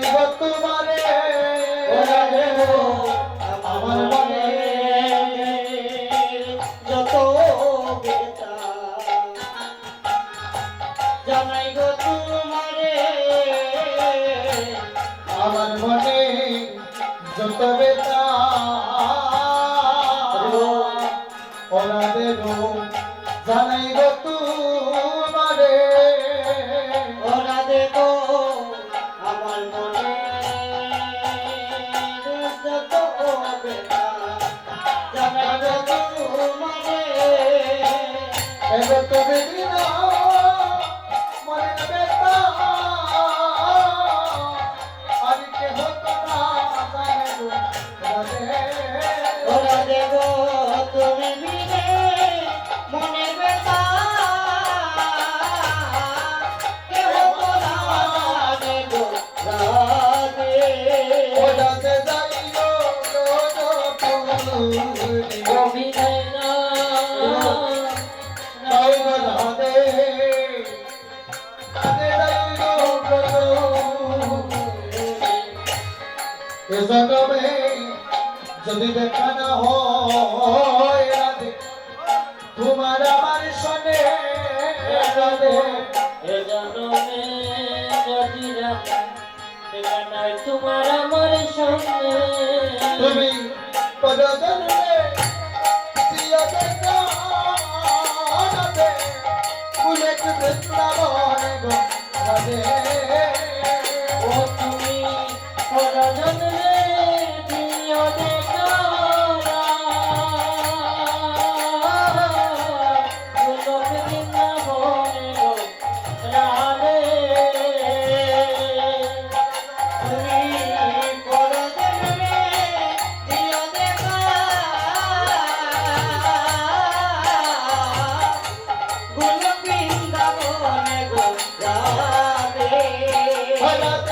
গো তোমারে আমার মনে যত বেতা জানাই গো তোমারে আমার মনে যত বেতা ওরা দেব জানাই গো তোমারে ওরা দেব আমার মনে যত বেতা জানাই গো তোমারে এবে তুমি দিনা মনে বেতা আর কে হতো না জানে গো রাধে ওরা দেব তুমি বিনে মনে বেতা কেহ বলা দেব রাধে ওরাতে যাইও তুমি অভিনয় না নাও গো রাধে রাধে যাইও এ জন্মে যদি দেখা না হয় রাধে তোমার আমার সনে রাধে এ জন্মে যদি দেখা নাই তোমার আমার সঙ্গে তুমি পদজন্মে প্রিয় দেখা রাধে কুলেক বৃন্দাবন গো রাধে ও তুমি পরজন্মে দিও দেখা গোলক বৃন্দাবনে গো রাধে তুমি পরজন্মে দিও দেখা গোলক বৃন্দাবনে গো রাধে রাধে